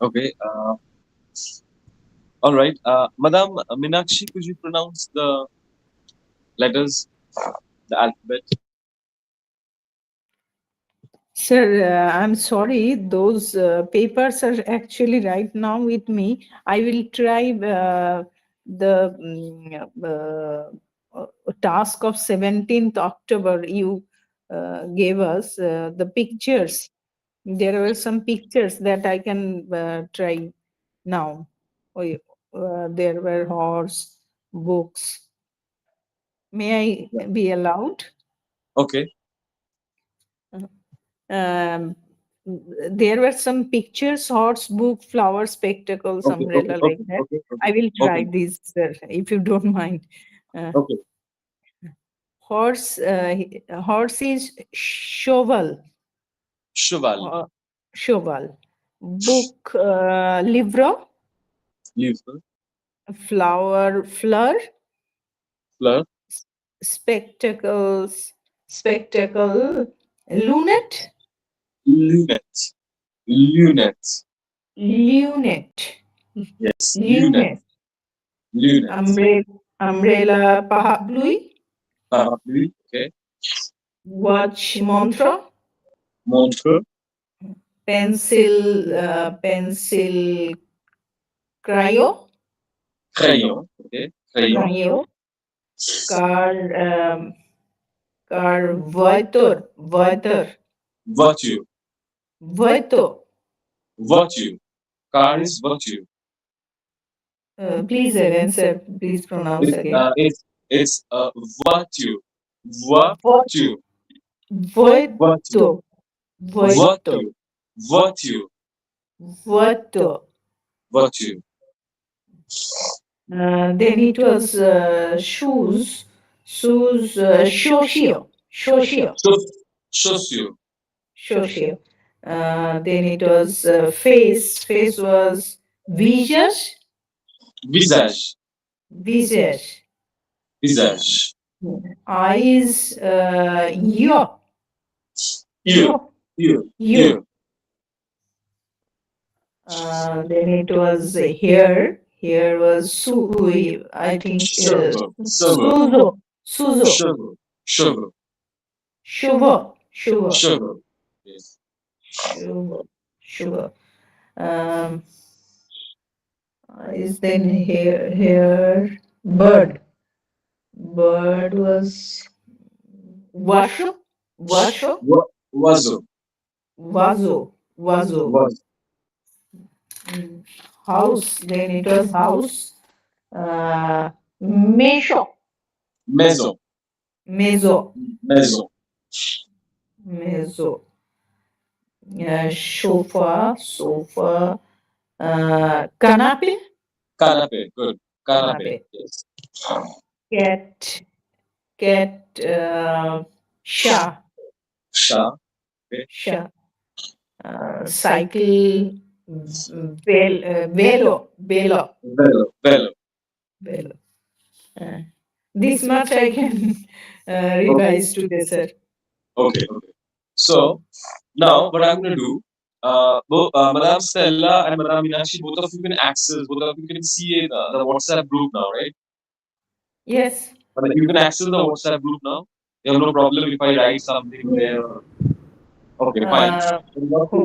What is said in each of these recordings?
Okay. All right. Madam Minakshi, could you pronounce the letters, the alphabet? Sir, I'm sorry, those papers are actually right now with me. I will try the task of 17th October you gave us, the pictures. There were some pictures that I can try now. There were horse, books. May Yeah. I be allowed? Okay. Um, there were some pictures, horse, book, flower, spectacles, Okay. Okay. umbrella, like Okay. that. Okay. Okay. I will try Okay. this, sir, if you don't mind. Uh, Okay. horse is shovel, Cheval. uh, shovel. Book, livro, Livre. flower, fleur, Fleur. spectacles, spectacle, lunet, Lunette. Lunette. lunet, Yes. Lunette. lunet, Lunette. umbrella, umbrella, parapluie, Parapluie. Okay. watch, montre, Montre. pencil, pencil, crayon, Crayon. Okay. Crayon. crayon, car, car, voiture, voiture, Voiture. voito. Voiture. Car is voiture. Please again, sir. Please pronounce It's again. voiture. Vo- Voiture. Voito, Voiture. voito, Voiture. Voiture. voito. Voiture. Then it was shoes, shoes, shoshio, shoshio. Chaussure. Shoshu. Then it was face. Face was visage. Visage. Visage. Visage. Eyes. Yo. Ear. Yo. Ear. Yo. Ear. Then it was hair. Hair was I think Cheveux. Cheveux. Suzo. Suzo. Cheveux. Cheveux. Shuvo. Shuvo. Cheveux. Yes. Shuvo. Shuvo. Um, is then hair. Bird. Bird was Washo, Washo, Oiseau. Wazo, Wazo. Was. Mm, house. Then it was house. Mesho, Maison. Mezo, Maison. Mezo. Sofa, sofa. Canapé, Canapé. Good. Canapé. canapé. Yes. Cat, cat. Sha, Chat. Okay. sha. Cycle. Velo, velo, Bello. Bello. velo. Uh, this much I can Okay. revise today, sir. Okay. Okay. So now what I'm gonna do, Madam Stella and Madam Meenakshi, both of you can access, both of you can see the WhatsApp group now, right? Yes. But you can access the WhatsApp group now. You have no problem if I write something there. Okay, fine. Uh, So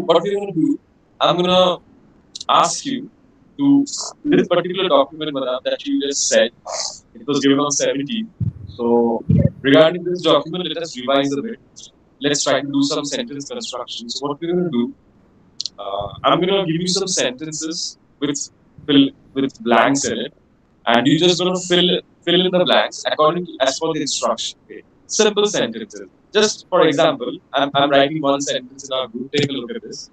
what we're gonna do, I'm gonna ask you to this particular document, Madam, that you just said. It was given on 17. So regarding this document, let us revise a bit. Let's try to do some sentence construction. So what we're gonna do, I'm gonna give you some sentences with fill with blanks in it, and you're just gonna fill in the blanks according to as per the instruction. Okay? Simple sentences. Just for example, I'm writing one sentence in our group. Take a look at this.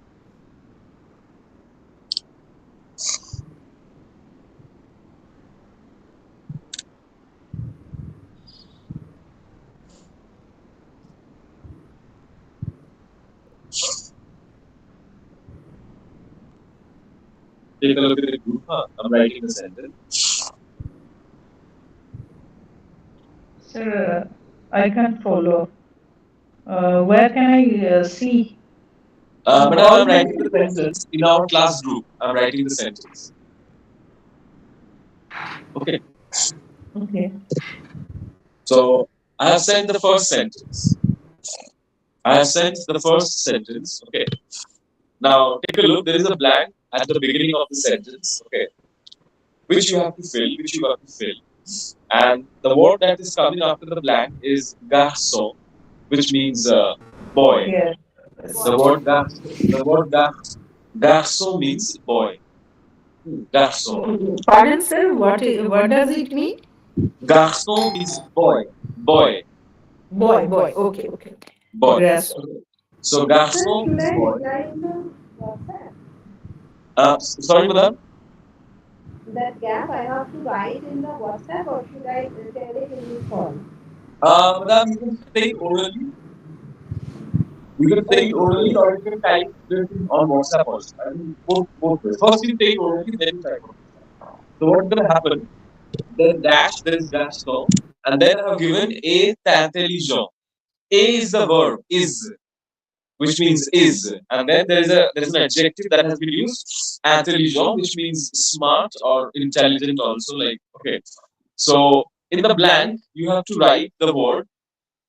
Take a look at the group. Huh? I'm writing the sentence. sir, I can't follow. Where can I see? Madam, I'm writing the sentence in our class group. I'm writing the sentence. Okay. Okay. So I have sent the first sentence. I have sent the first sentence. Okay. Now take a look. There is a blank at the beginning of the sentence. Okay. Which you have to fill. Which you have to fill. And the word that is coming after the blank is garçon, which means boy. Yes. The word garçon. The word garçon means boy. Garçon. Pardon, sir. What does it mean? Garçon means boy. Boy. Boy, boy. Okay, okay. Boy. Grass. So Sir, garçon should means I boy. reply in the WhatsApp? Sorry, madam. That gap I have to write in the WhatsApp or should I tell it in this call? Madam, you can say it orally. You can say it orally, or you can type this in on WhatsApp also. I mean, both ways. First you say it orally, then you type on WhatsApp. So what's gonna happen? Then dash, there is garçon, and then I have given a intelligent. A is the verb is, which means is, and then there is an adjective that has been used, intelligent, which means smart or intelligent also. Like okay, so in the blank you have to write the word.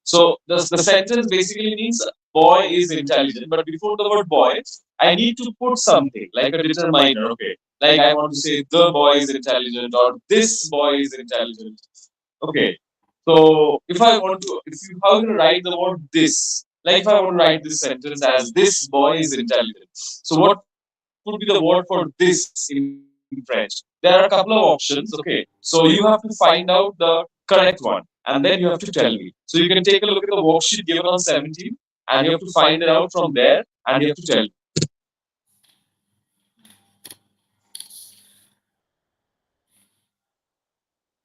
So the sentence basically means boy is intelligent, but before the word boy, I need to put something like a determiner. Okay, like I want to say the boy is intelligent or this boy is intelligent. Okay, so if I want to, if you how you write the word this, like if I want to write this sentence as this boy is intelligent. So what would be the word for this in French? There are a couple of options. Okay, so you have to find out the correct one, and then you have to tell me. So you can take a look at the worksheet given on 17, and you have to find it out from there, and you have to tell me.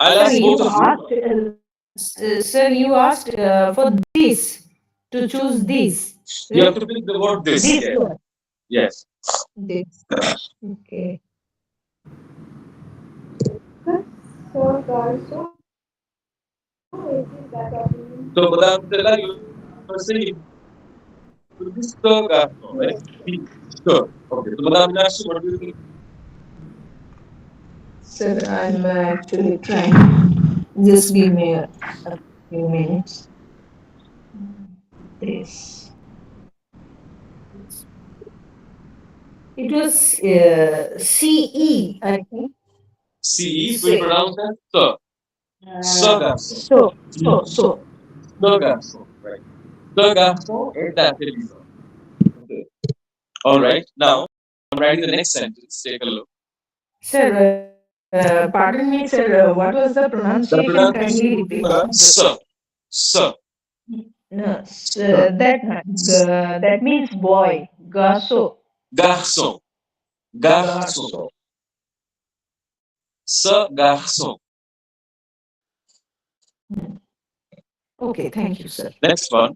I'll Sir, ask both you of you. asked, sir, you asked for this to choose this, You have right? to pick the word this. This Yes. one. Yes. This. Okay. Sir, for also, is it that of So, Madam Stella, you were saying it will be sir garçon, right? B. Sir. Okay. So, Madam Meenakshi, what do you think? Sir, I'm actually trying. Just give me a few minutes. This. It was CE, I think. C. It will Say. pronounce as sir. Sir garçon. So. Sir garçon. Right. Sir garçon est intelligent. Okay. All right. Now, I'm writing the next sentence. Take a look. Sir, pardon me, sir. What was the The pronunciation? Kindly pronunciation would repeat. be, Madam, sir. Sir. No, Sir. that means boy. Gaso. Garçon. Garçon. Garso. Sir garçon. Okay, thank you, sir. Next one.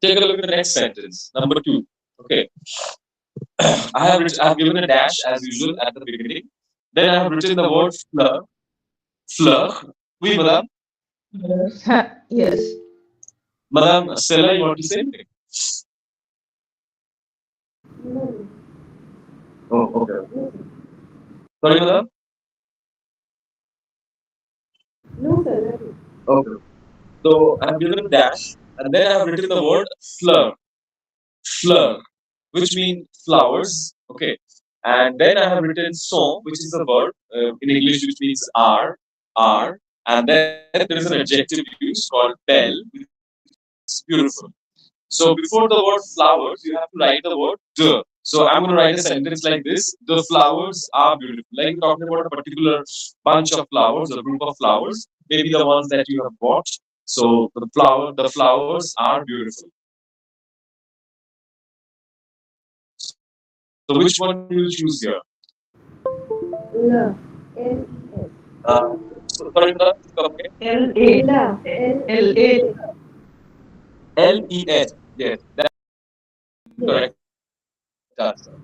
Take a look at the next sentence. Number two. Okay. I have given a dash as usual at the beginning. Then I have written the word fleur. Fleur. Oui, madame. Yes. Yes. Madame Stella, you want to say anything? no, Oh, okay. Sorry, madam. no, sir, nothing. Okay. So I have given a dash, and then I have written the word fleur. Fleur, which means flowers. Okay. And then I have written son, which is a verb in English, which means are. And then there is an adjective used called belle, which means beautiful. So before the word flowers, you have to write the word de. So I'm going to write a sentence like this: the flowers are beautiful. Like we're talking about a particular bunch of flowers or group of flowers, maybe the ones that you have bought. So the flowers are beautiful. So which one you will choose here? La, L-E-S. Sorry, madam, come again. L8. La, L8. L-E-S. L-E-S. Yes, that's the Yes. correct answer.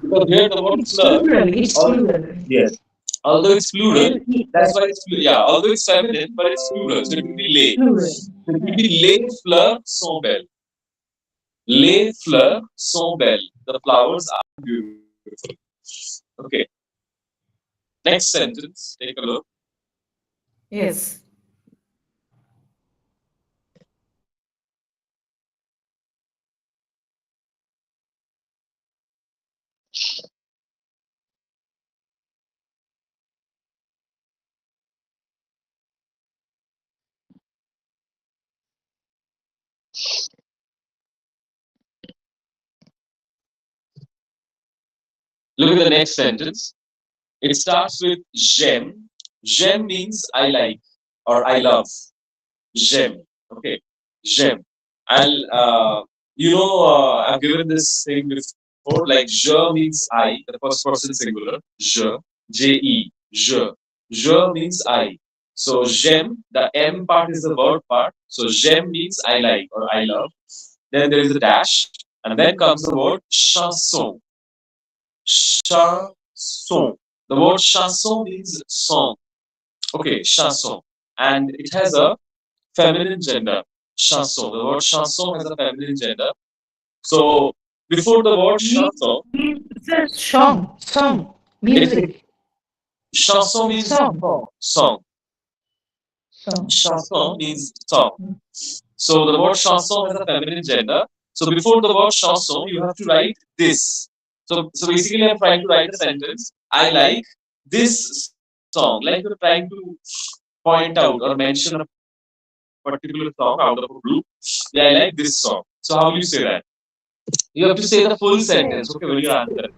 Because here the word fleur It's plural. It's also, plural. yes. Although it's plural, L-E, that's why it's yeah. Although it's feminine, but it's plural, so it will be les. plural. So it will be les fleurs sont belles. Les fleurs sont belles. The flowers are beautiful. Okay. Next sentence. Take a look. Yes. Look at the next sentence. It starts with j'aime. J'aime means I like or I love. J'aime. Okay. J'aime. I've given this thing before. Like je means I, the first person singular. Je, je. Je means I. So j'aime, the M part is the verb part. So j'aime means I like or I love. Then there is a dash, and then comes the word chanson. Chanson. The word chanson means song. Okay, chanson. And it has a feminine gender. Chanson. The word chanson has a feminine gender. So before the word chanson, Means a song, it music, chanson means song, song. song. Chanson means song. So the word chanson has a feminine gender. So before the word chanson, you have to write this. So basically, I'm trying to write a sentence. I like this song. Like you're trying to point out or mention a particular song out of a group. Yeah, I like this song. So how will you say that? You have to say the full sentence. Okay, when you're answering,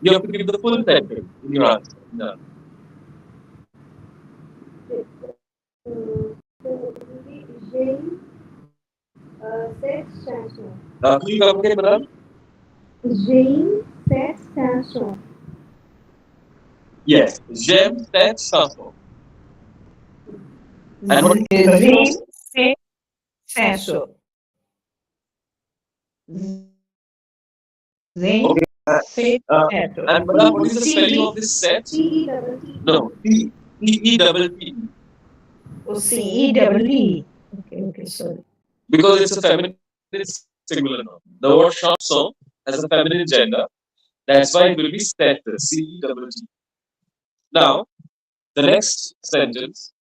you have to give the full sentence in your answer. Yeah. So it will be Jane sex chanson. Could you come again, madam? Jane sex chanson. Yes. J'aime cette chanson. And what is the second one? Zin, se, senso. Zin, Okay. se, senso. And madam, what is the spelling of this set? CETT. No, T. Oh, C-E-double-E. Okay, sorry. Because it's a feminine singular noun. The word chanson has a feminine gender. That's why it will be set. CETT. Now, the next sentence.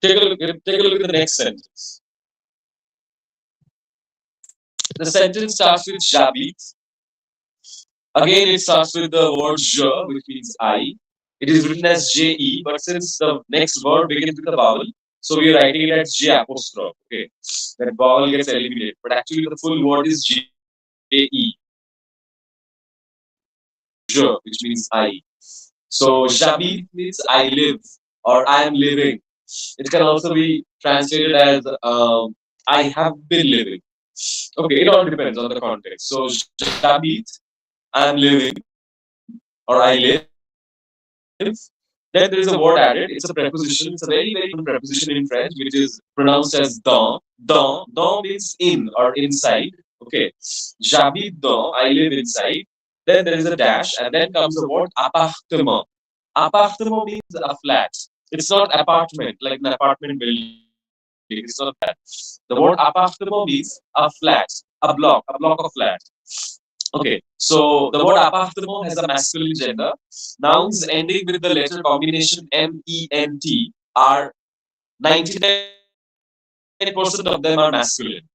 Take a look at the next sentence. The sentence starts with j'habite. Again, it starts with the word je, which means I. It is written as je, but since the next word begins with a vowel, so we are writing it as j apostrophe. Okay, that vowel gets eliminated, but actually the full word is je, je, which means I. So j'habite means I live or I am living. It can also be translated as I have been living. Okay, it all depends on the context. So j'habite, I am living or I live. Then there is a word added. It's a preposition. It's a very, very common preposition in French, which is pronounced as dans. Dans means in or inside. Okay. J'habite dans, I live inside. Then there is a dash, and then comes the word appartement. Appartement means a flat. It's not apartment, like an apartment building. It's not that. The word appartement means a flat, a block of flat. Okay, so the word appartement has a masculine gender. Nouns ending with the letter combination ment are 99% of them are masculine.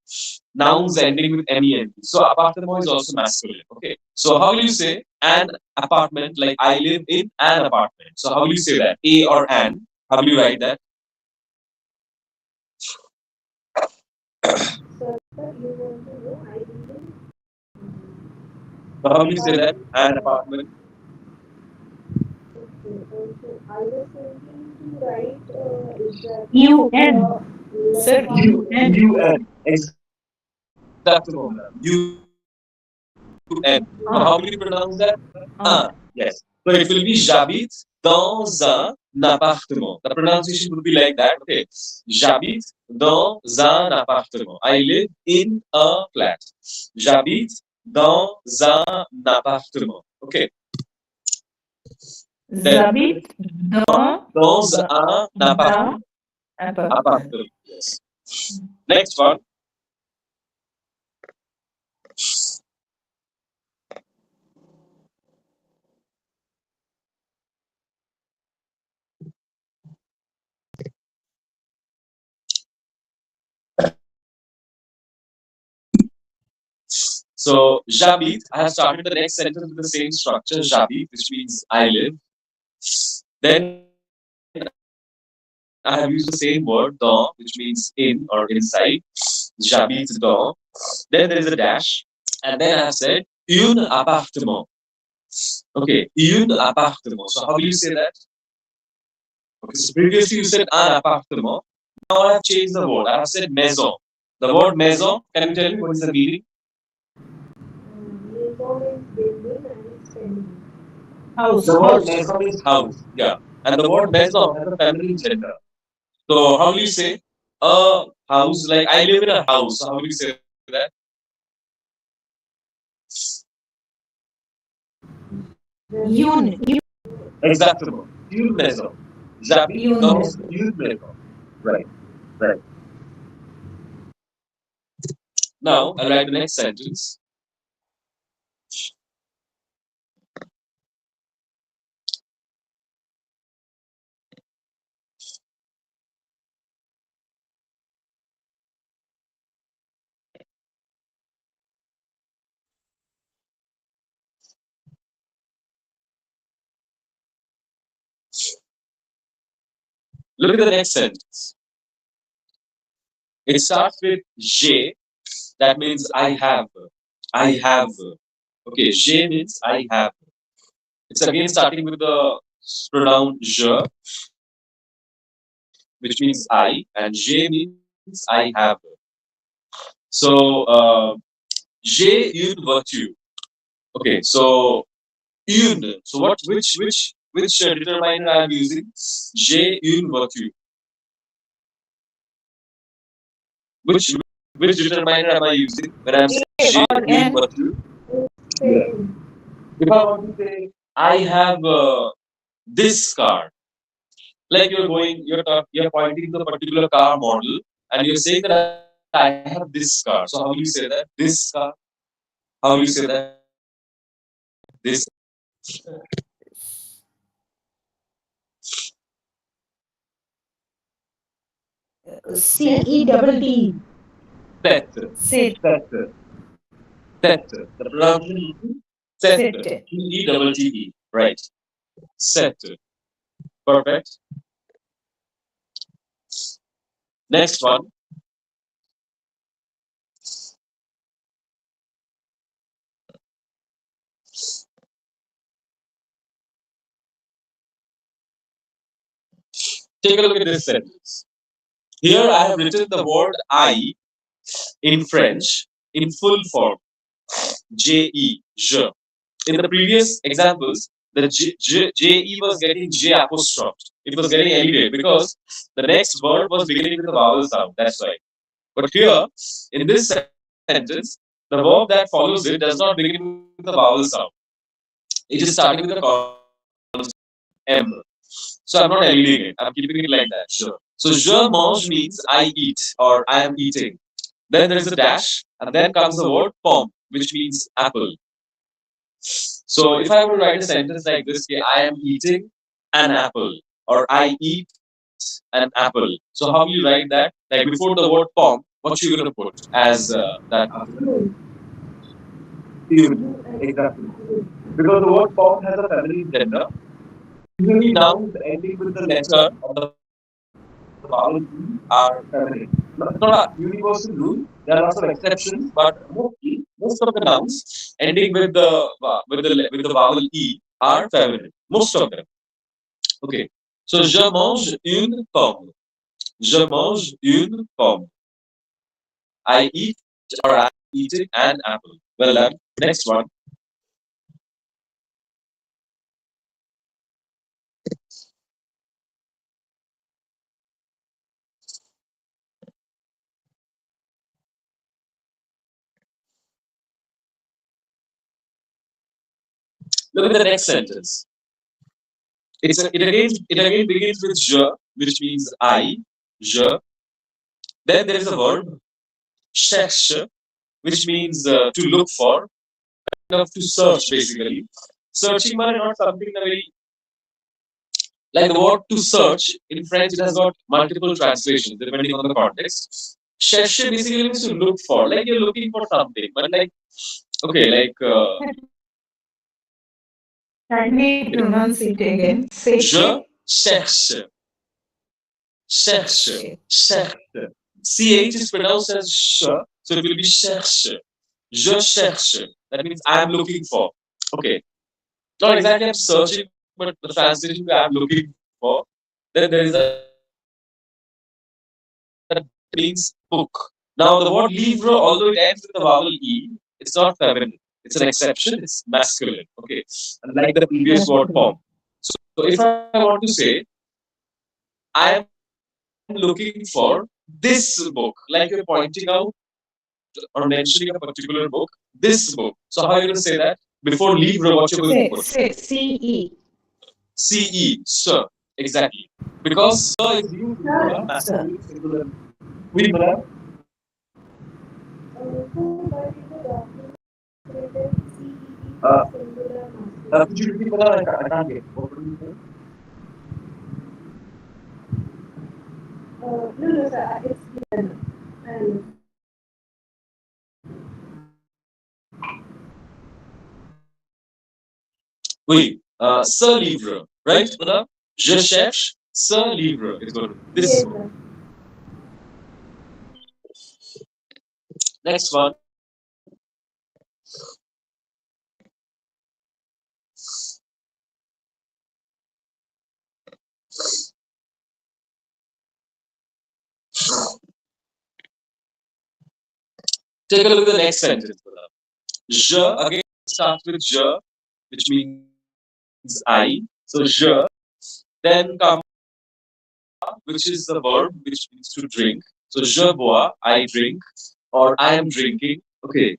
Nouns ending with ment. So appartement is also masculine. Okay, so how will you say an apartment? Like I live in an apartment. So how will you say that? A or an? How will you write that? Sir, you want to know? I didn't. So how will you say that? Apartment. An apartment. Okay. So I was thinking to write is that U-N. Sir, U N. UN. Exactly, madam. UN. So how will you pronounce that? ah, Yes. So it will ah. be j'habite dans un appartement. The pronunciation would be like that. Okay. J'habite dans un appartement. I live in a flat. J'habite dans un appartement. Okay. Then Zabit dans dans un the apartment. appartement. Yes. Next one. So j'habite. I have started the next sentence with the same structure. J'habite, which means I live. Then I have used the same word dans, which means in or inside. J'habite dans. Then there is a dash, and then I have said un appartement. Okay, un appartement. So how will you say that? Okay, so previously you said un appartement. Now I have changed the word. I have said maison. The word maison. Can you tell me what is the meaning? Maison is building and it's feminine. House, The word house. maison is house. Yeah, and the word maison has a feminine gender. So how will you say a house? Like I live in a house. So how will you say that? Yun. Exactement. Une maison. J'habite Yun. dans une maison. Right. Right. Now I'll write the next sentence. Look at the next sentence. It starts with J. That means I have. I have. Okay, J means I have. It's again starting with the pronoun je, which means I, and J means I have. So, J une voiture. Okay, so une. So what? Which determiner I am using? J une voiture. Which determiner am I using when I'm saying J Or une N. voiture? Yeah. Same. If I want to say I have this car, like you're pointing to a particular car model, and you're saying that I have this car. So how will you say that? This car. How will you say that? This. C E double T. Set. Set. Set. Set. The pronunciation would be set. Set. T-E-double-T-E. Right. Set. Perfect. Next one. Take a look at this sentence. Here I have written the word I in French in full form. J-E. Je. In the previous examples, the J-E was getting J apostrophe. It was getting elevated because the next word was beginning with a vowel sound. That's why. But here, in this sentence, the verb that follows it does not begin with a vowel sound. It is starting with a consonant M. So I'm not elevating it. I'm keeping it like that. Sure. So je mange means I eat or I am eating. Then there is a dash, and then comes the word pomme, which means apple. So if I were to write a sentence like this, okay, I am eating an apple or I eat an apple. So how will you write that? Like before the word pomme, what you gonna put as that after that? U. Tune. U. Exactly. Because the word pomme has a feminine gender. Usually nouns ending with the letter or the vowel E are feminine. No, it's not a universal rule. There are lots of exceptions, but most of the nouns ending with with the vowel E are feminine. Most of them. Okay. So je mange une pomme. Je mange une pomme. I eat or I'm eating an apple. Well done. Next one. Look at the next sentence. It again begins with je, which means I, je. Then there is a verb, cherche, which means to look for, kind of to search basically. Searching man is not something that very like the word to search in French. It has got multiple translations depending on the context. Cherche basically means to look for, like you're looking for something, but like okay, like Kindly pronounce it again. je Seche. cherche, cherche, Seche. cherche. CH is pronounced as sh, so it will be cherche. Je cherche. That means I am looking for. Okay. Not exactly I'm searching, but the translation I am looking for. Then there is a dash, and then comes the word livre, which means book. Now the word livre, although it ends with the vowel E, it's not feminine. It's an exception. It's masculine. Okay. Unlike the previous word Masculine. form. So if I want to say I am looking for this book, like you're pointing out or mentioning a particular book, this book. So how are you going to say that? Before livre, what you're going to put? CE. CE, sir. Exactly. Because sir is used in the Sir. masculine singular. Oui, madame. So, but in the document, it is CEE Uh, for singular masculine. could you repeat, madam? I can't get. What were you saying? No, sir, it's given. And Oui, ce livre. Right, madam? Je cherche ce livre. It's going to be this yes, one. sir. Next one. Take a look at the next sentence, madam. Je, again, starts with je, which means I. So je. Then comes bois, which is the verb which means to drink. So je bois, I drink, or I am drinking. Okay.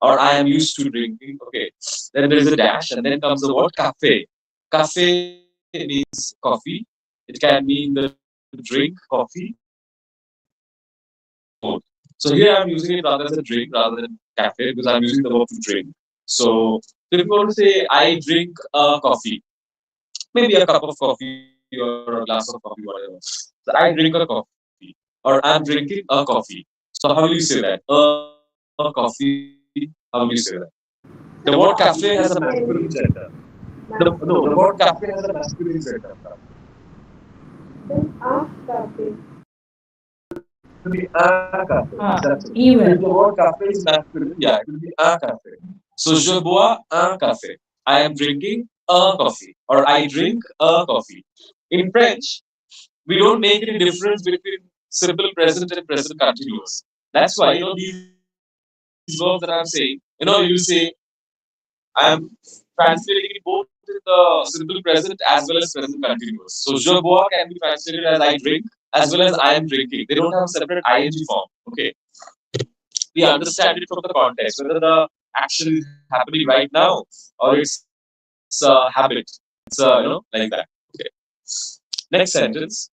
Or I am used to drinking. Okay. Then there is a dash, and then comes the word cafe. Cafe means coffee. It can mean the drink coffee, or it can mean both. So here I'm using it rather as a drink rather than cafe because I'm using the verb to drink. So if you want to say I drink a coffee, maybe a cup of coffee or a glass of coffee, whatever. So I drink a coffee, or I'm drinking a coffee. So how will you say that? A coffee. How will you say that? The word cafe has a masculine So, gender. can you No, the word cafe has a masculine gender. then ask cafe? It will be a cafe. That's it. If the Even. word cafe is masculine, yeah, it will be a cafe. So je bois un café. I am drinking a coffee, or I drink a coffee. In French, we don't make any difference between simple present and present continuous. That's why these verbs that I'm saying, you'll say I'm translating it both in the simple present as well as present continuous. So je bois can be translated as I drink as well as I am drinking. They don't have a separate ing form. Okay, we understand it from the context whether the action is happening right now or it's a habit. It's like that. Okay. Next sentence.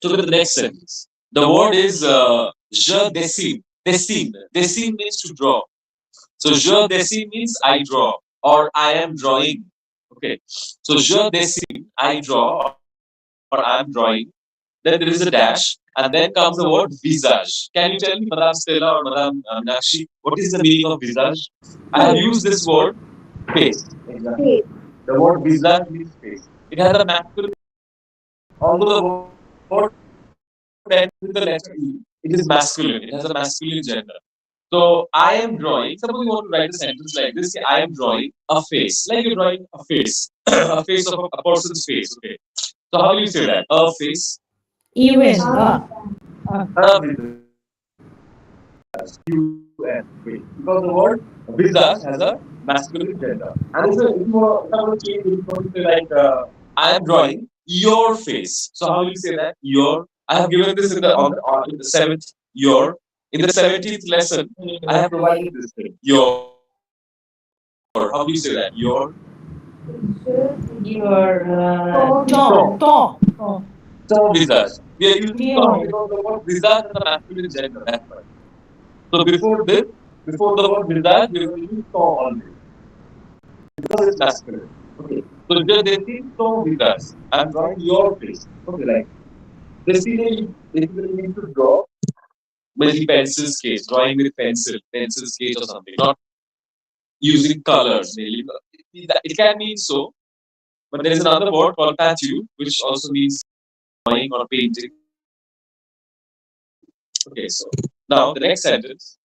So look at the next sentence. The word is je dessine. Dessine. Dessine means to draw. So je dessine means I draw or I am drawing. Okay. So je dessine, I draw or I am drawing. Then there is a dash, and then comes the word visage. Can you tell me, Madame Stella or Madame Meenakshi, what is the meaning of visage? I have used Face. this word face. Exactly. Face. The word visage means face. It has a masculine gender. although the word ends with the letter E, it is masculine. It has a masculine gender. So I am drawing. Suppose you want to write a sentence like this: I am drawing a face. Like you're drawing a face, a face of a person's face. Okay. So how will you say that? A face. UN. A visage. U N. Because the word visage has a masculine gender. And if I want to change it, if I want to say like I am drawing your face. So how will you say that? Your. I have given this in the in the seventh your. In the 17th lesson, I have provided this thing. Your. How will you say that? Your. Your Ton. ton, ton, ton. Ton visage. We are using ton Yeah. because the word visage has a masculine gender. That's why. So before this, before the word visage, we are going to use ton always because it's masculine. Okay. So just dessine ton visage. I'm drawing your face. Okay, like dessiner you basically means to draw with the pencil sketch, drawing with pencil sketch or something, not using colors mainly. It can mean so, but there is another word called peinture, which also means drawing or painting. Okay, so now the next sentence.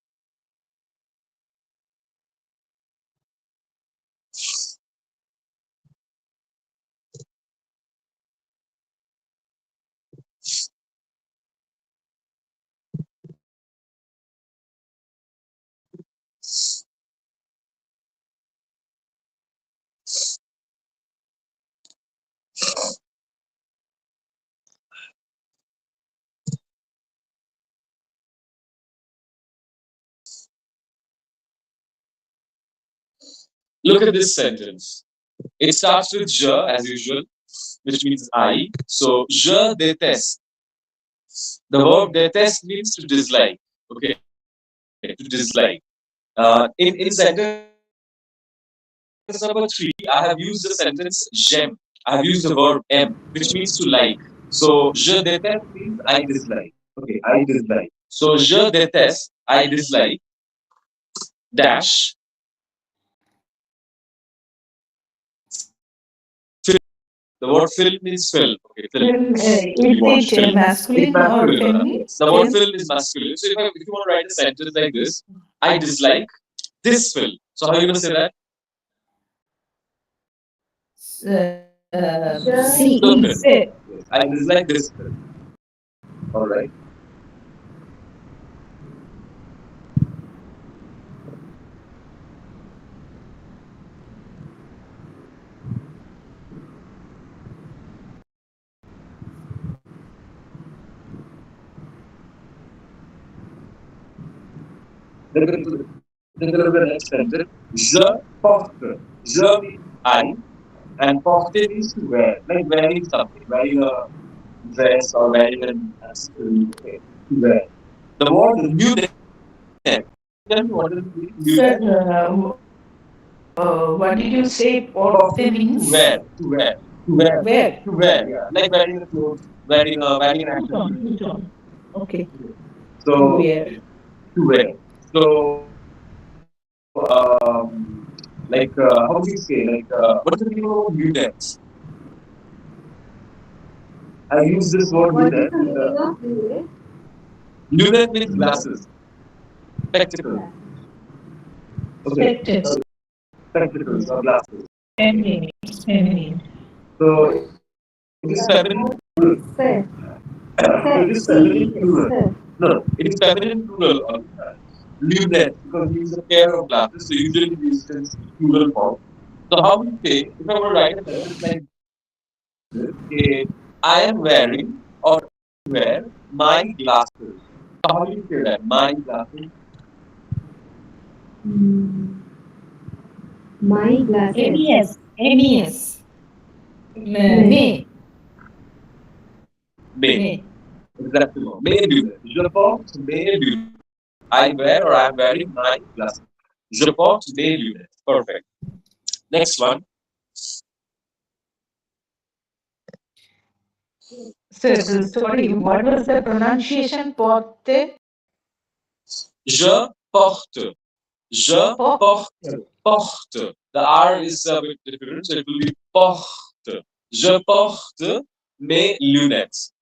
Look at this sentence. It starts with je as usual, which means I. So je déteste. The verb detest means to dislike. Okay, to dislike. In sentence number three, I have used the sentence j'aime. I have used the verb aime, which means to like. So je déteste means I dislike. Okay, I dislike. So je déteste, I dislike dash film. The word film means film. Okay, film. Film, You is watch it film. It's masculine or masculine. feminine? The word Film. film is masculine. So if you want to write a sentence like this, I dislike this film. So how are you gonna say that? C. The film. Se. Yes, I dislike this film. All right. Then there is the next sentence. Je porte. Je means I, and porter means to wear, like wearing something, wearing a dress or wearing an accessory. Okay, to wear. The word lunettes. Tell me what does it mean? Lunettes. Sir, what did you say? Porte Porter means to means wear, to wear, to wear, where? to wear. Yeah, like wearing a clothes, wearing an Put on, accessory. put on. Okay, to So wear. to wear. So how would you say what is the meaning of lunettes? I use this word What is lunette the in the meaning of village? lunette means glasses, spectacles. Okay, Spectacles. spectacles or glasses. Feminine. Feminine. So it is feminine plural. Se. So it is Se. feminine C. plural. Se. No, it is feminine plural on lunette because we use a pair of glasses. So usually we use it in plural form. So how would you say if I want to write a sentence like this? Okay, I am wearing or wear my glasses. So how will you say that? My glasses. Mm, my glasses. MES. MES. Me. May. May. May. Exactement. Mes lunettes. Je porte mes lunettes. I wear or I am wearing my glasses. Je porte mes lunettes. Perfect. Next one. Sir, sorry, what was the pronunciation? Porte. Je porte. Je Porte. porte. Porte. The R is a bit different, so it will be porte. Je porte mes lunettes.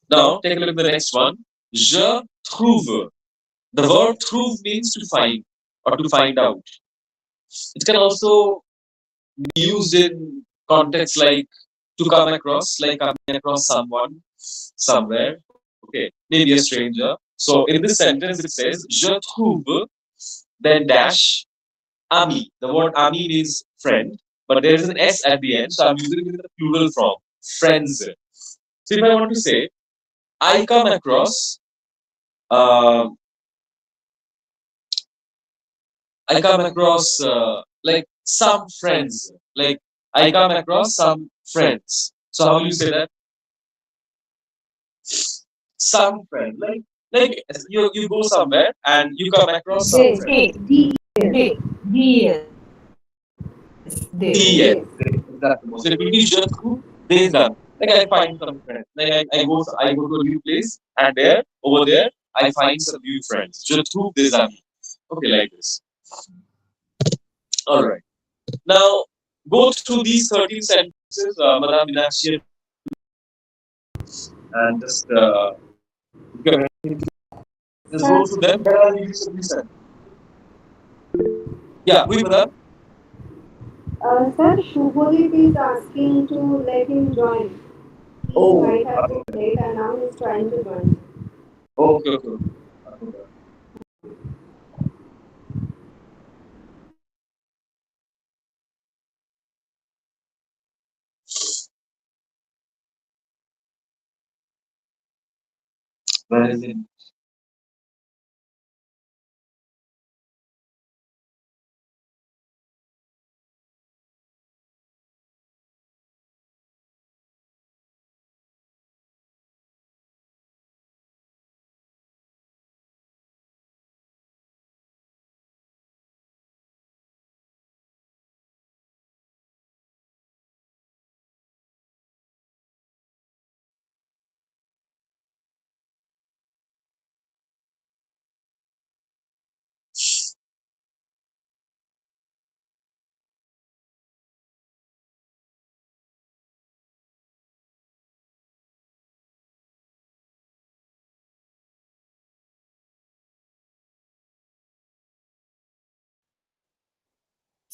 Now, take a look at the next one. Je trouve. The verb trouve means to find or to find out. It can also be used in contexts like to come across, like coming across someone somewhere. Okay, maybe a stranger. So in this sentence, it says je trouve, then dash ami. The word ami means friend, but there is an s at the end, so I'm using it in the plural form, friends. So if I want to say I come across, um, like some friends, like I come across some friends. So how will you say that? Some friend, like you go somewhere and you come across some They, friends. Hey, DS, hey, yes, there. Yes, DS. that's the most. So it will be je trouve des amis. Like I find some friends. Like I go to a new place and there over there I find some new friends. Je trouve des amis. Okay, like this. All right. Now go through these 13 sentences, Madam Meenakshi, and just if you have anything to just Sir, go through them. Then I'll give you some new sentences. Yeah, who is Madam? sir, Shubhodip is asking to let him join. He Oh, might have been late and now he's trying to join. okay, okay, okay. Where is it?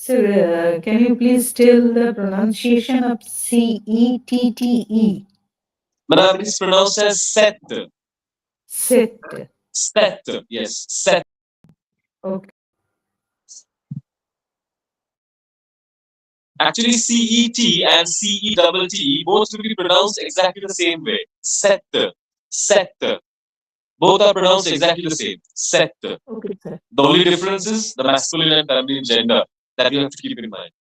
Sir, can you please tell the pronunciation of CETTE? Madam, it is pronounced as set. Set. Set. Yes, set. Okay. Actually, CET and CETT both will be pronounced exactly the same way. Set. Set. Both are pronounced exactly the same. Set. Okay, sir. The only difference is the masculine and feminine gender that you have to keep in mind.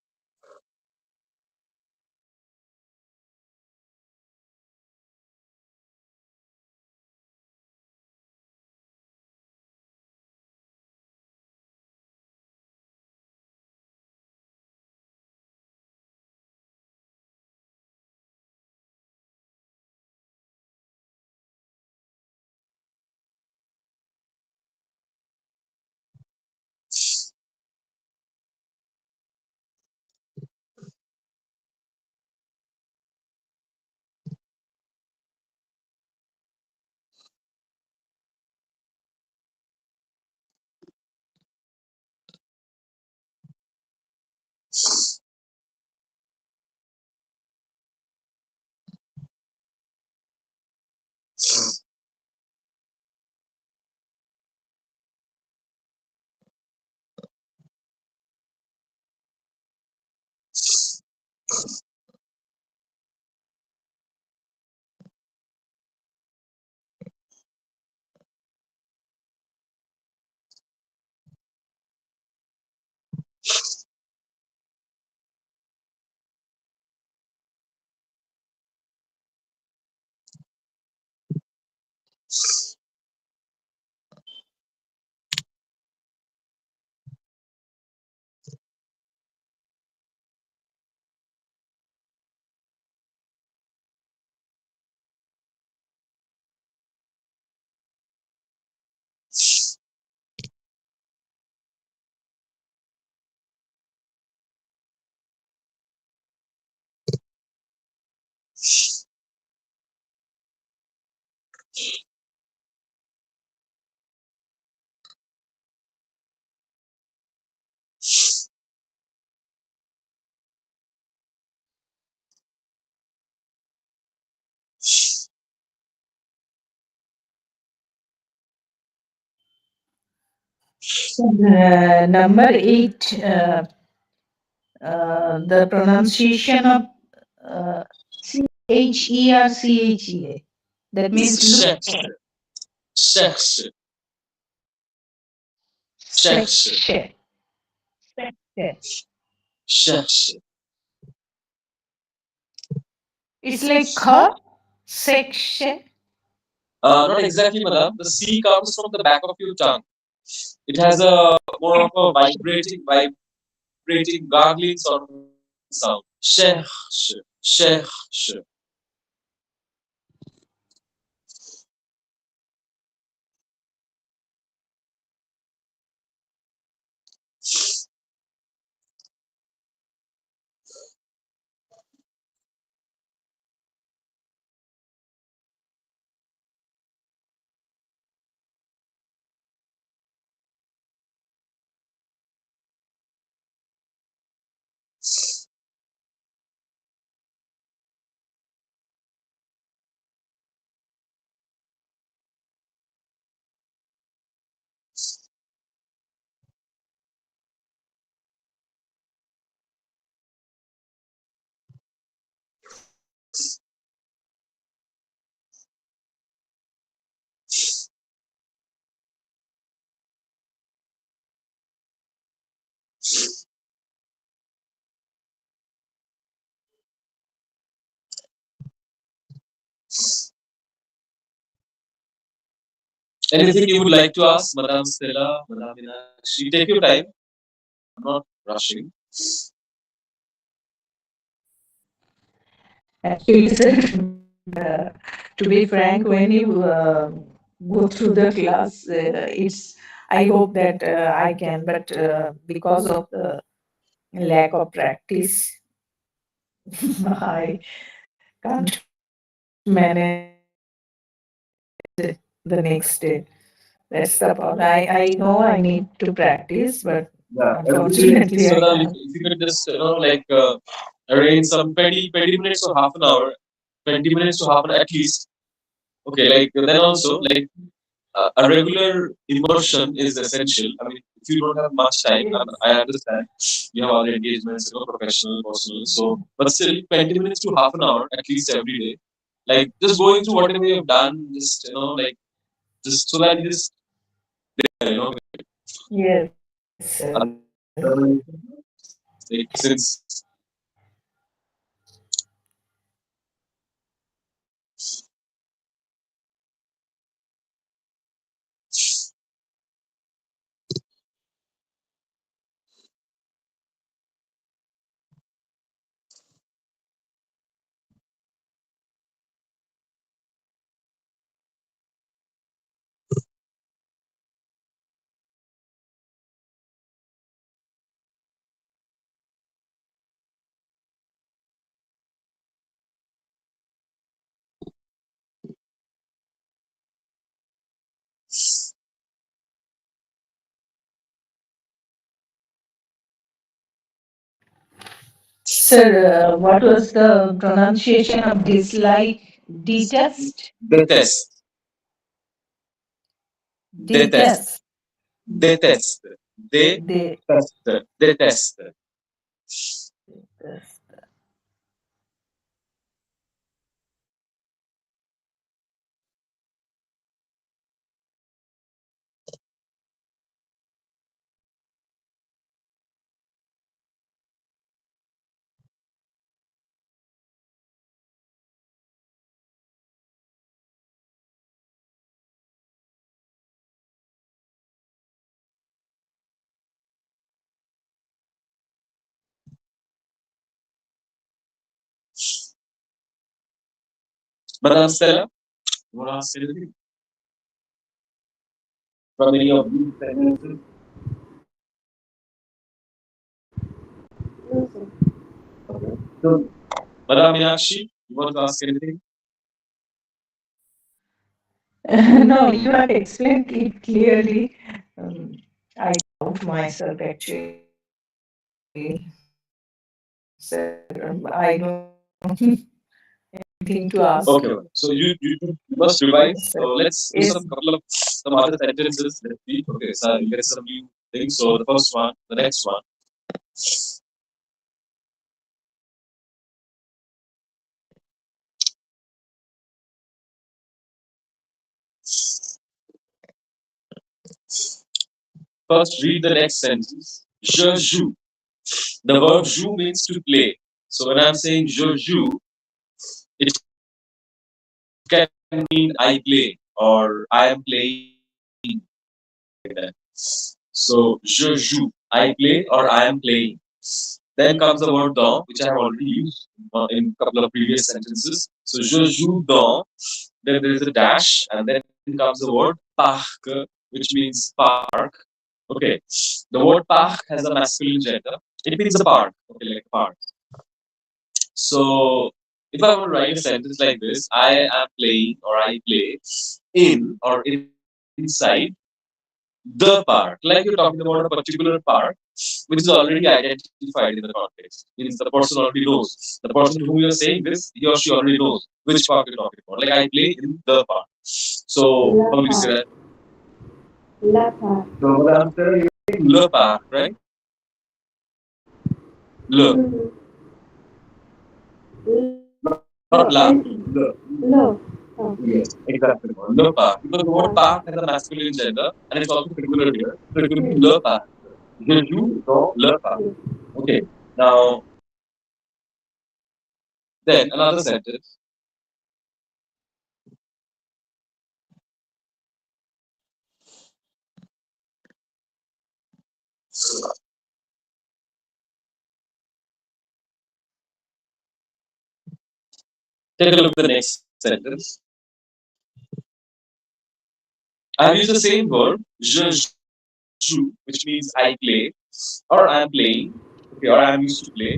Number eight, the pronunciation of uh, Cherchea. That means look. Cherche. Cherche. Cherche. Section. Cherche. It's like kha, section. Not exactly, madam. The C comes from the back of your tongue. It has a more of a vibrating, gargling sort of sound. Cherche. Cherche. Anything you would like to ask, Madam Stella, Madam Meenakshi? Take your time. I'm not rushing. Actually, sir, to be frank, when you go through the class, it's. I hope that I can, but because of the lack of practice, I can't manage the next day. That's the problem. I know I need to practice, but Yeah, every day, unfortunately, I madam, can't. if you could just, like arrange some 20 minutes or half an hour, 20 minutes to half an hour at least. Okay, like then also, like a regular immersion is essential. I mean, if you don't have much time, I understand you have other engagements, professional, personal. So, but still, 20 minutes to half an hour at least every day. Like just going through whatever you have done, just like just so that you just you know, Yes, sir. like since Sir, what was the pronunciation of dislike? Detest? detest, detest, Detest. detest, De- detest, detest. Madam Stella, you want to ask anything from any of these sentences? Okay. So, Madam Meenakshi, you want to ask anything? No, you have explained it clearly. I doubt myself actually. So I don't anything to ask you. Okay, okay. So you must Yes, revise. sir. So let's do Yes. some couple of some other sentences. Let's see. Okay, so you get some new things. So the first one, the next one. First, read the next sentence. Je joue. The verb joue means to play. So when I'm saying je joue, it can mean I play or I am playing, something like that. So je joue, I play or I am playing. Then comes the word dans, which I have already used in a couple of previous sentences. So je joue dans. Then there is a dash, and then comes the word parc, which means park. Okay. The word park has a masculine gender. It means a park. Okay, like a park. So if I want to write a sentence like this, I am playing or I play in or inside the park. Like you're talking about a particular park, which is already identified in the context. Means the person already knows. The person to whom you're saying this, he or she already knows which park you're talking about. Like I play in the park. So how will you say that? La part. La part. So what I'm saying, le park, right? Le, not L la. L E. Le. L. Oh, Yes, exactly. Le park. Because the word park. park has a masculine gender and it's also singular here. So it will be le park. Je joue dans le parc. Okay. Now, then another sentence. Take a look at the next sentence. I have used the same verb, je joue, which means I play or I am playing, okay, or I am used to play.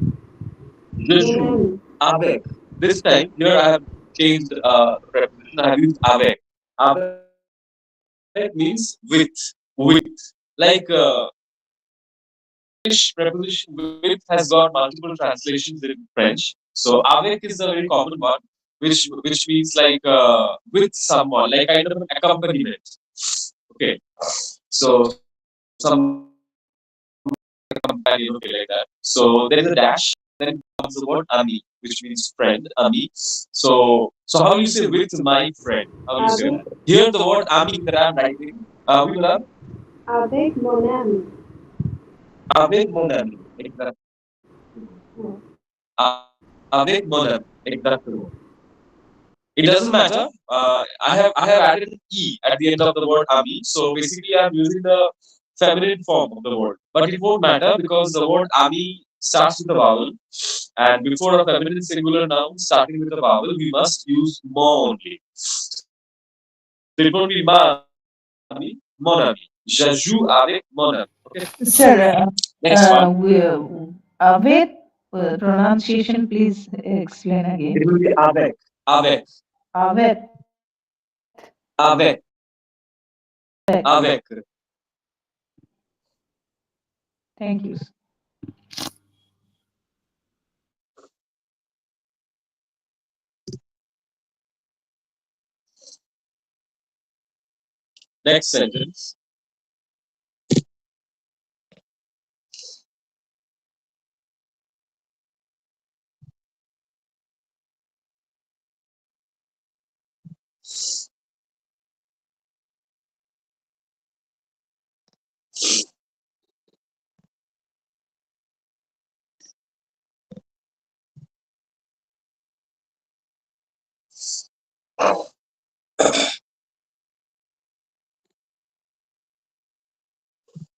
Je joue Mon ami. avec. This time, here I have changed the preposition. I have used avec. Avec means with. Like English preposition with has got multiple translations in French. So avec is a very common one, which means like with someone, like kind of an accompaniment. Okay. So some companion, okay, like that. So there is a dash, then comes the word ami, which means friend, ami. So how will you say with my friend? How will you say that? Here the word ami that I'm writing, oui madame, Avec mon ami. avec mon ami, exactement. Avec mon ami, exactement. It doesn't matter. I have added an e at the end of the word ami. So basically, I'm using the feminine form of the word, but it won't matter because the word ami starts with a vowel, and before a feminine singular noun starting with a vowel, we must use mo only. So it won't be ma ami, mon ami. Je joue avec mon ami. Okay. Sir, Next one. with pronunciation, please explain It again. will be avec. Avec. Avec. Avec. Avec. Thank you. Next sentence.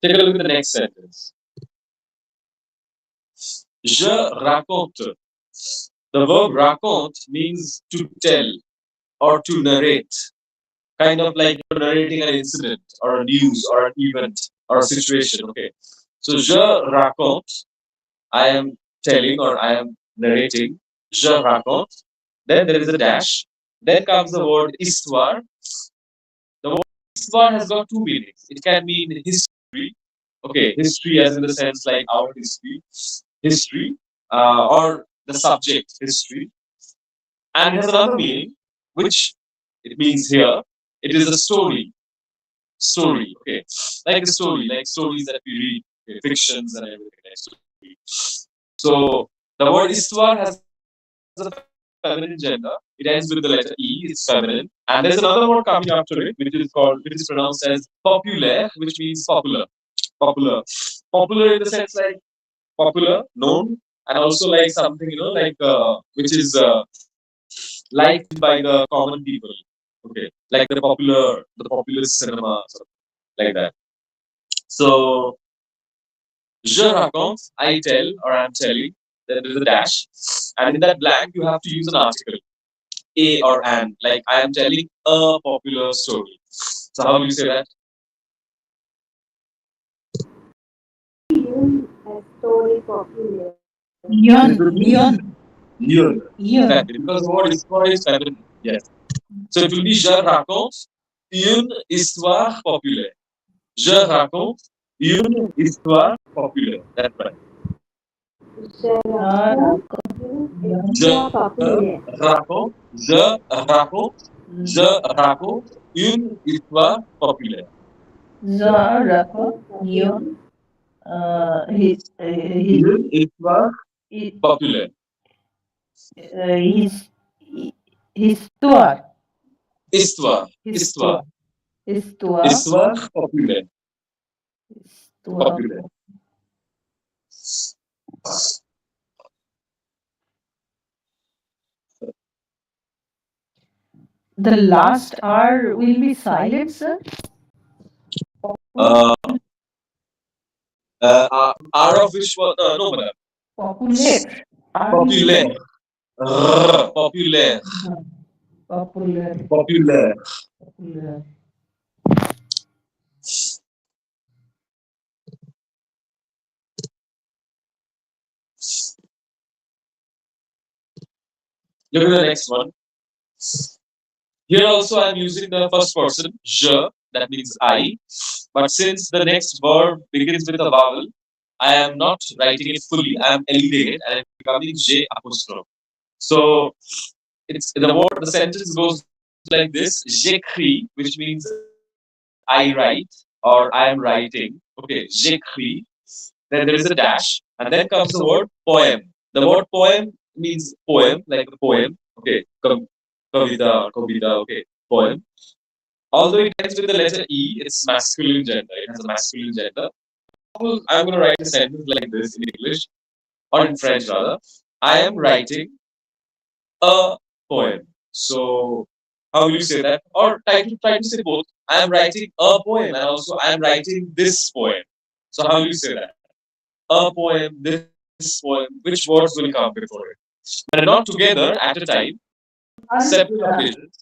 Take a look at the next sentence. Je raconte. The verb raconte means to tell or to narrate, kind of like you're narrating an incident or a news or an event or a situation. Okay. So je raconte, I am telling or I am narrating. Je raconte. Then there is a dash. Then comes the word histoire. histoire has got two meanings. It can mean history. Okay, history as in the sense like our history, or the subject history, and it has another meaning, which it means here. It is a story. Okay, like a story, like stories that we read, okay, fictions and everything, like story. So the word histoire has a feminine gender. It ends with the letter E. It's feminine, and there's another word coming after it, which is pronounced as populaire, which means popular. Popular, popular in the sense like popular, known, and also like something like which is liked by the common people. Okay, like the popular cinema, sort of like that. So je raconte, I tell or I'm telling. Then there's a dash, and in that blank you have to use an article, a or an. Like I am telling a popular story. So how will you say that? Yun a story popular. Yon, It will be yon, yun. yon. Exactly, because the word histoire is feminine. Yes. So it will be je raconte une histoire populaire. Je raconte une histoire populaire. That's right. Je Ara, raconte une yon, Je histoire populaire. raconte, je raconte une histoire populaire. Zara, yon, his, Une histoire his, populaire. his, histoire, Histoire, histoire, histoire, histoire, histoire populaire, histoire. populaire. The last R will be silent, sir. Uh, out of which one? No, madam. Populate. R will be Populaire. Populaire. popular. Populaire. Popular. Look at the next one. Here also I'm using the first person, je, that means I. But since the next verb begins with a vowel, I am not writing it fully. I am eliding it and it's becoming J apostrophe. So the sentence goes like this: J'écris, which means I write or I am writing. Okay, j'écris. Then there is a dash, and then comes the word poem. The word poem means poem, like a poem. Okay, kavita. Okay, poem. Although it ends with the letter E, it's masculine gender. It has a masculine gender. I'm going to write a sentence like this in English or in French rather. I am writing a poem. So how will you say that? Or try to say both. I am writing a poem and also I am writing this poem. So how will you say that? A poem, this poem. Which words will come before it? When not together at a time, separate occasions,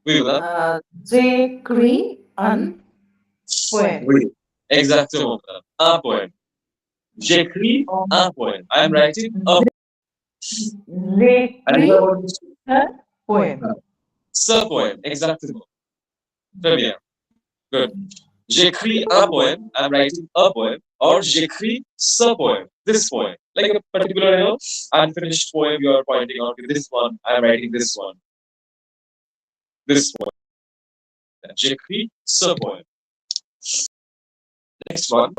we will have J'écris un poème. oui. Exactement. Un poème. J'écris un poème. I am writing a and if I J'écris want to un poème. ce poème. Exactement. Très bien. Good. J'écris un poème. I'm writing a poem. Or j'écris ce poème. This poem. Like a particular, unfinished poem you are pointing out. This one. I'm writing this one. This poem. J'écris ce poème. Next one.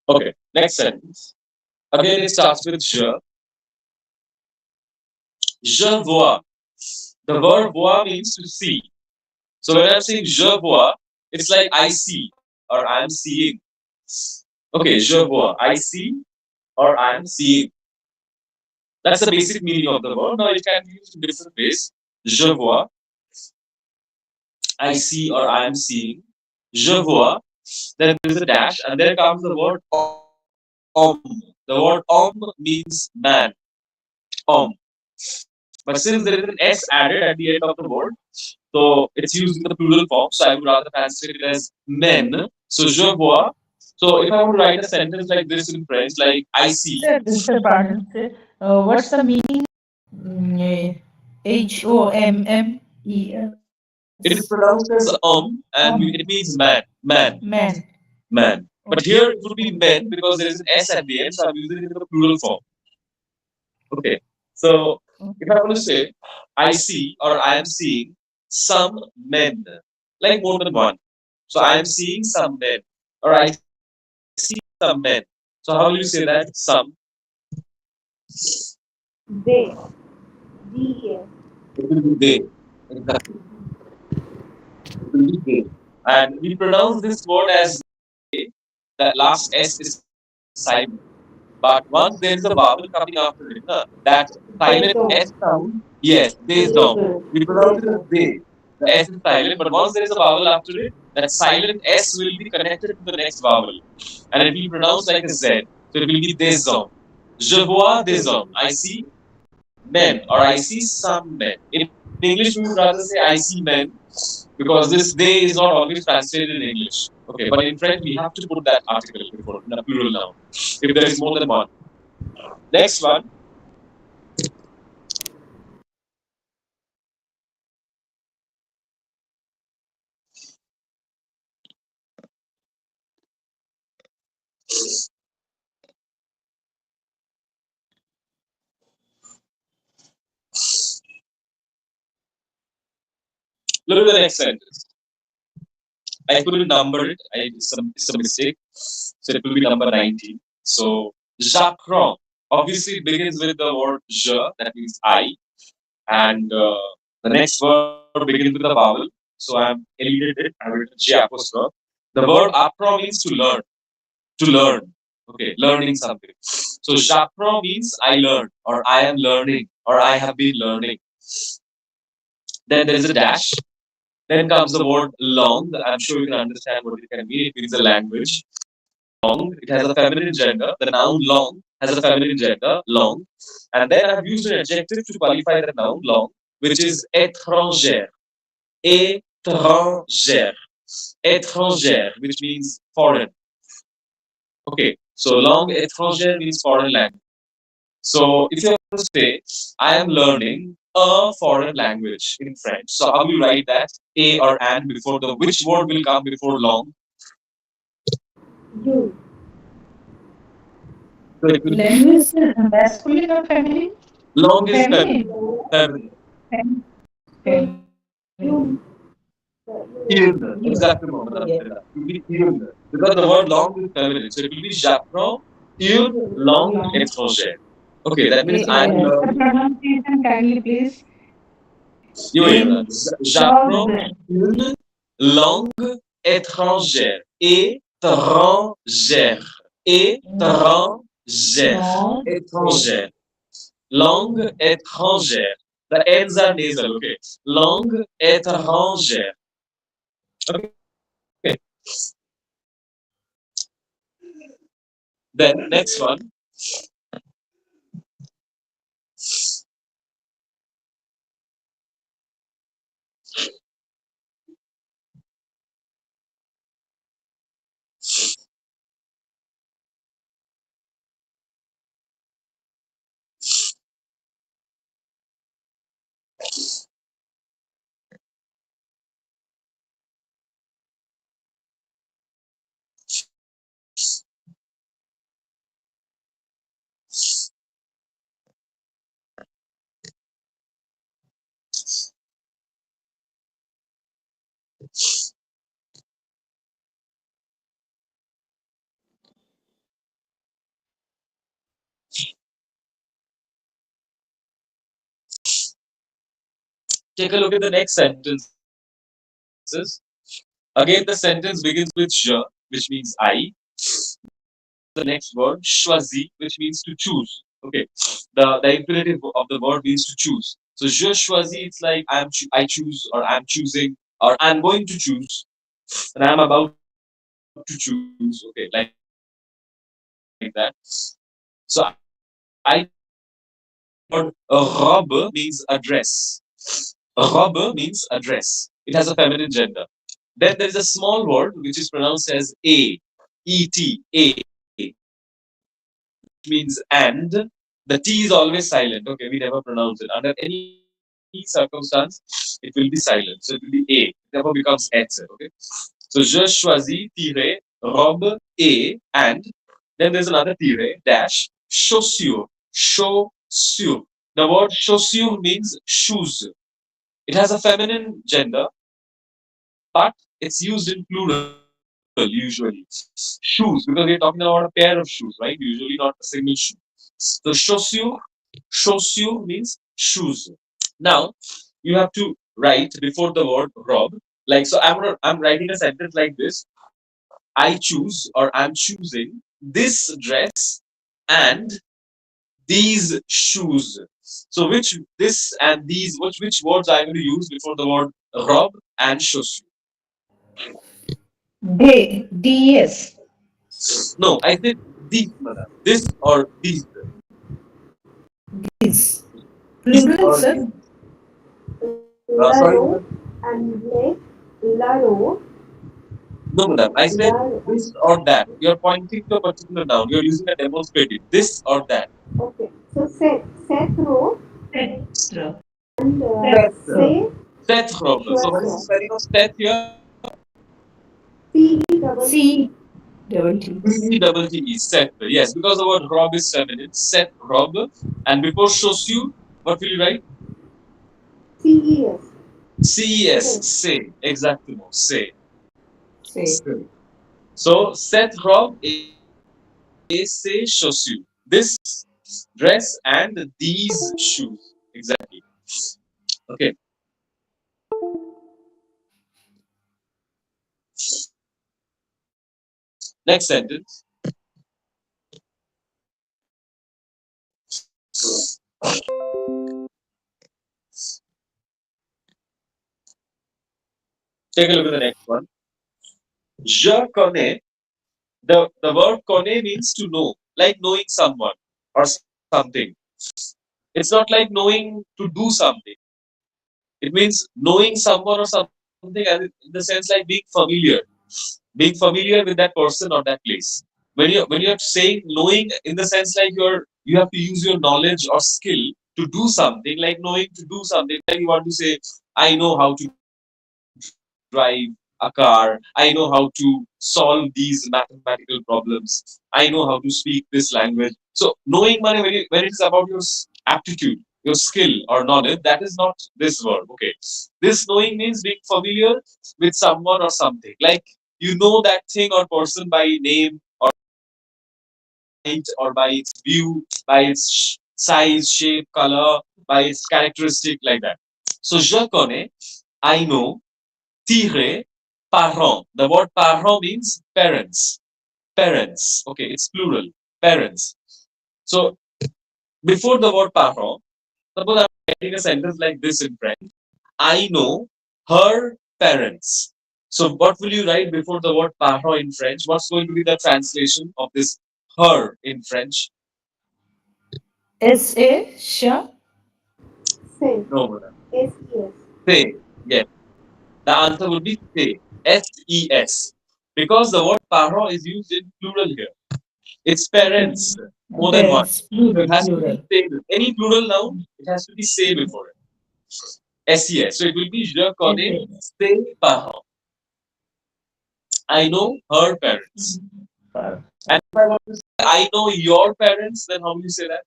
Okay. Next sentence. Again, it starts with je. Je vois. The verb voir means to see. So when I'm saying je vois, it's like I see or I'm seeing. Okay, je vois. I see or I'm seeing. That's the basic meaning of the word. Now it can be used in different ways. Je vois. I see or I am seeing. Je vois. Then there is a dash, and there comes the word om. The word om means man. Om. But since there is an S added at the end of the word, so it's used in the plural form. So I would rather translate it as men. So je vois. So if I want to write a sentence like this in French, like I see, Sir, pardon, sir. What's the meaning? HOMMES. it is pronounced as and it means man, man, Man. man. But Okay. here it would be men because there is an S at the end, so I'm using it in the plural form. Okay. So if I want to say I see or I am seeing some men, like more than one. So I am seeing some men or I see some men. So how will you say that? Some, They. DES. it will be they. Exactly. It will be they. And we pronounce this word as they. That last S is silent. But once there is a vowel coming after it, that silent S They sound, zone. yes, they zone. We pronounce it They as zone. they. The S is silent, but once there is a vowel after it, that silent S will be connected to the next vowel. And it will be pronounced like a Z. So it will be des hommes. Je vois des hommes. I see men or I see some men. In English, we would rather say I see men because this they is not always translated in English. Okay, but in French, we have to put that article before in a plural noun if there is more than one. Next one, look at the next sentence. I couldn't number it. It's a mistake. So it will be number 19. So j'apprends. Obviously, it begins with the word je, that means I, and the next word begins with a vowel. So I'm deleted it. I have written J apostrophe. The word apprend means to learn. To learn. Okay, learning something. So j'apprends means I learn, or I am learning, or I have been learning. Then there is a dash. Then comes the word long. I'm sure you can understand what it can mean. It means a language. Long, it has a feminine gender. The noun long has a feminine gender, long. And then I've used an adjective to qualify the noun long, which is étrangère. Étrangère. Étrangère, which means foreign. Okay, so long étrangère means foreign language. So if you want to say, I am learning a foreign language in French. So how will you write that? A or and before the which word will come before long? You. So it will be Language masculine or feminine? long is Feminine. feminine. Feminine. So Feminine. you. Il. You. Exactement, Yeah. Madame Stella. It will be il. Because the word langue is feminine. So it will be j'apprends une langue étrangère. Okay, that means I am Sir, learning. pronunciation kindly, please. You wait, In j'apprends George. une langue étrangère. Étrangère. Étrangère. No. Étrangère. Langue étrangère. The ends are nasal, okay? Langue étrangère. Okay. Then next one. Take a look at the next sentences. Again, the sentence begins with je, which means I. Then comes the next word, choisi, which means to choose. Okay. The infinitive of the word means to choose. So je choisis, it's like I choose or I'm choosing or I'm going to choose, and I'm about to choose. Okay, like that. So I choose the word robe means a dress. Robe means a dress. It has a feminine gender. Then there is a small word which is pronounced as et, which means and. The T is always silent. Okay, we never pronounce it. Under any circumstance, it will be silent. So it will be a. It never becomes et. Okay. So je choisis tiret robe et and then there's another tiret dash chaussure. Chaussure. The word chaussure means shoes. It has a feminine gender, but it's used in plural usually. Shoes, because we're talking about a pair of shoes, right? Usually not a single shoe. So chaussure, chaussure means shoes. Now you have to write before the word rob. Like so, I'm writing a sentence like this: I choose or I'm choosing this dress and these shoes. So this and these which words I'm going to use before the word rob and chaussure? DS. No, I said these, madam. This or these. This. These Plural, or sir. these. Sorry, Laro madam. and like Laro, No, madam. I said Laro. this or that. You're pointing to a particular noun. You're using a demonstrative. This or that. Okay. So Seth row Set. and Set. say Set robe. So what is the Schwarzer. spelling of set here? CETT. C double T. C-double-T-E. Set. Yes, because the word robe is feminine. Set robe. And before chaussure, what will you write? CES. C-E-S. Say. Say. Exactement. Say. Say. Say. So, cette robe et ces chaussures. This dress and these shoes. Exactly. Okay. Next sentence. Take a look at the next one. Je connais. The word connaît means to know, like knowing someone or something. It's not like knowing to do something. It means knowing someone or something as in the sense like being familiar. Being familiar with that person or that place. When you're saying knowing in the sense like you have to use your knowledge or skill to do something, like knowing to do something, like you want to say, I know how to drive a car, I know how to solve these mathematical problems, I know how to speak this language. So knowing money, when it is about your aptitude, your skill or knowledge, that is not this verb. Okay, this knowing means being familiar with someone or something, like you know that thing or person by name or by its height or by its view, by its size, shape, color, by its characteristic, like that. So je connais, I know, tirer, parent. The word parent means parents. Parents. Okay, it's plural. Parents. So before the word parent, suppose I'm writing a sentence like this in French. I know her parents. So what will you write before the word parent in French? What's going to be the translation of this her in French? SA. Sha. Say. No, madam. SES. Say. Yes. The answer would be say. S-E-S. Because the word parent is used in plural here. It's Okay. parents, more than one. Parents. So Plural. it has to be Plural. say. Any plural noun, it has to be say before it. S-E-S. So it will be je connais SA. ses parents. I know her parents. And if I want to say I know your parents, then how will you say that?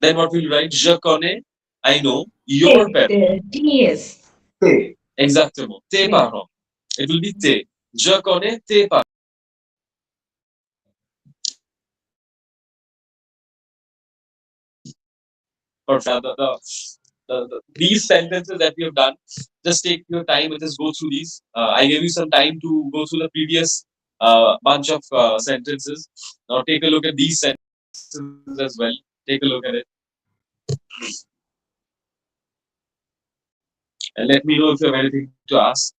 Then what will you write? Je connais. I know your parents. TS. Tes. Exactement. Tes Yeah. parents. It will be tes. Je connais tes parents. Perfect. These sentences that we have done, just take your time and just go through these. I gave you some time to go through the previous bunch of sentences. Now take a look at these sentences as well. Take a look at it. And let me know if you have anything to ask.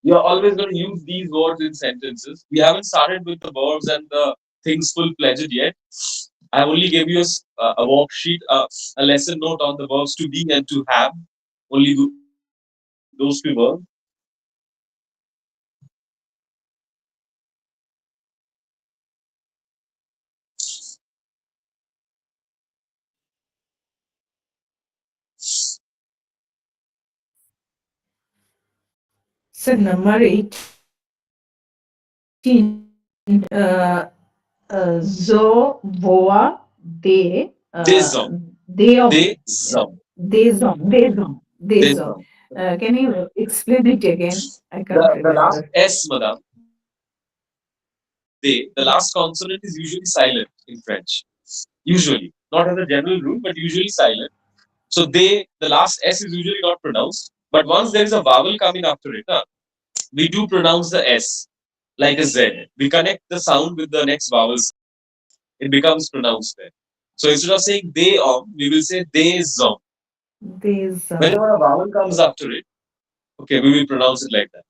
You're always going to use these words in sentences. We haven't started with the verbs and the things full fledged yet. I only gave you a worksheet, a lesson note on the verbs to be and to have. Only those two verbs. So number 18, zo, voa, de, Desum. deom, Desum. dezom. Desum. Can you explain it again? I can't The last remember. S, madam, the last consonant is usually silent in French. Usually. Not as a general rule, but usually silent. So the last S is usually not pronounced. But once there is a vowel coming after it, we do pronounce the S like a Z. We connect the sound with the next vowel sound. It becomes pronounced there. So instead of saying they we will say they zom. Dezom. Whenever a vowel comes after it, okay, we will pronounce it like that.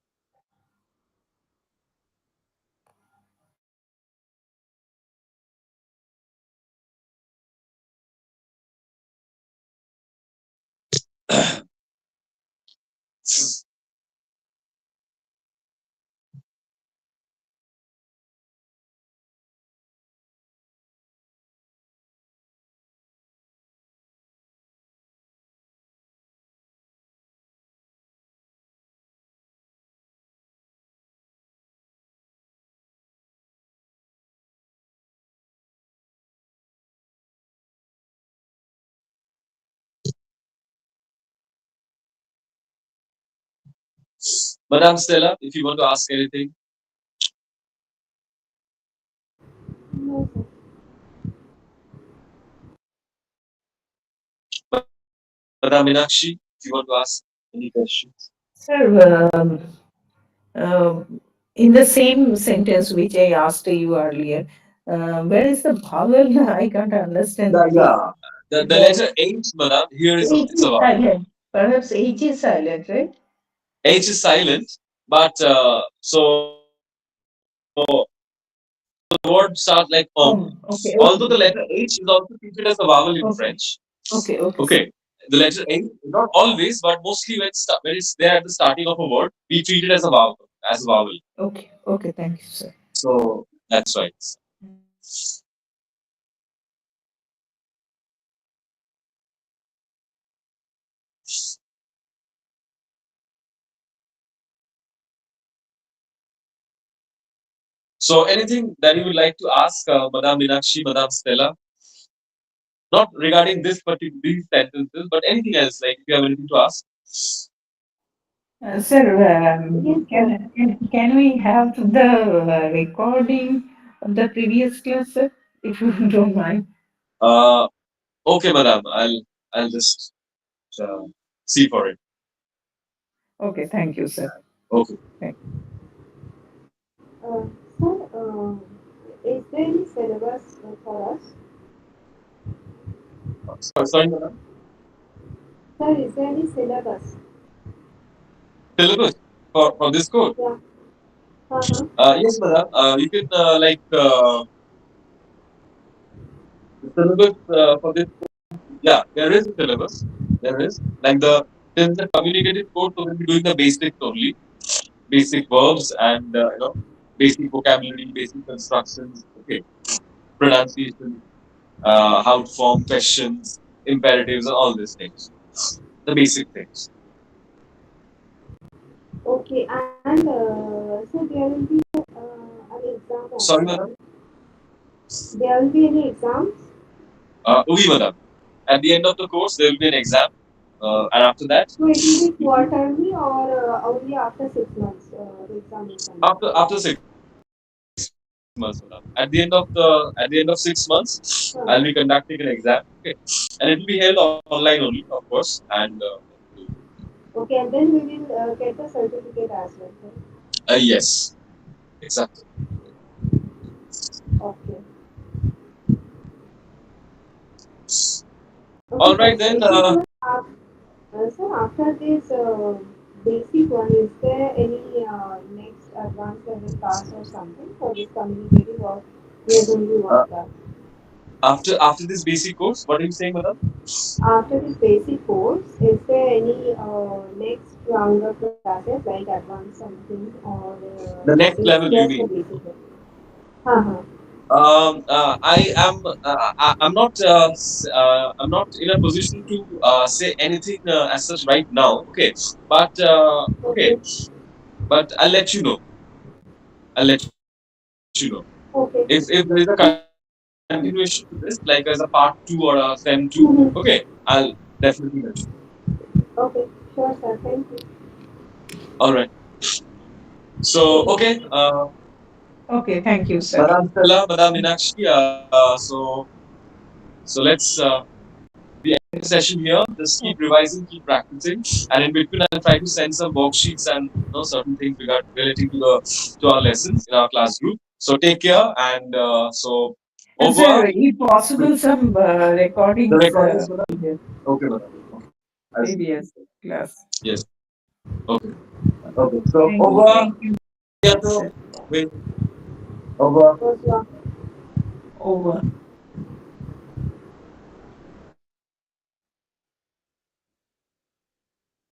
Madam Stella, if you want to ask anything, No, sir. Madam Minakshi, if you want to ask any questions. Sir, in the same sentence which I asked you earlier, where is the vowel? I can't understand, please. Yeah. The letter H, madam, here is H it's a is vowel. silent. Perhaps H is silent, right? H is silent, but the word starts like Okay, Although the okay, letter H is also treated as a vowel in okay, French. okay, sir. Okay. The letter H, not always, but mostly when it's there at the starting of a word, we treat it as a vowel. As a vowel. Okay, okay, thank you, sir. So that's right. So anything that you would like to ask, Madam Minakshi, Madam Stella, not regarding this particular these sentences, but anything else, like if you have anything to ask. Sir, Yes, sir. can we have the recording of the previous class, sir, if you don't mind? Uh, okay, Madam, I'll just uh, see for it. Okay, thank you, sir. Okay. Thank Sir, is there any syllabus for us? Sorry, Madam. Sir, is there any syllabus? Syllabus for this course. Yeah. Uh-huh. Yes, Madam. You can the syllabus for this. Yeah, there is a syllabus. There is like the since the communicative course, so we'll be doing the basics only, basic verbs and basic vocabulary, basic constructions. Okay, pronunciation, how to form questions, imperatives, and all these things. The basic things. Okay, and so there will be an exam also, Sorry, right? madam. There will be any exams? Oui, madam. At the end of the course, there will be an exam, and after that, So it will be quarterly or only after 6 months the exam will after 6 months, madam. At the end of 6 months, I'll be conduct. conducting an exam. Okay, and it will be held online only, of course, and Okay, and then we will get the certificate as well, right? yes, exactly. Okay. All Okay, right sir. then. So if you could So after this basic one, is there any next advanced level class or something for this communicative, or we are going to one class? After this basic course, what are you saying, madam? After this basic course, is there any next round of classes like advanced something, or The it's next level, just you the mean? basic one? Uh-huh. I'm not in a position to say anything as such right now. Okay, but Okay. okay, but I'll let you know. I'll let you know Okay. if there is a continuation to this, like as a part two or a sem two. Okay, Mhm. I'll definitely let you. Okay. Sure, sir. Thank you. All right. So okay, Okay, thank you, sir. Madam Stella, Madam Meenakshi. So let's we end the session here. Just keep revising, keep practicing, and in between, I'll try to send some worksheets and certain things relating to the to our lessons in our class group. So take care, and so And over sir, if possible, some the recordings recordings, madam. be there, Okay, madam. Okay, I see. maybe as class. Yes. Okay. Okay. So over. Thank you, Yeah. So sir. wait. Over. Was Over.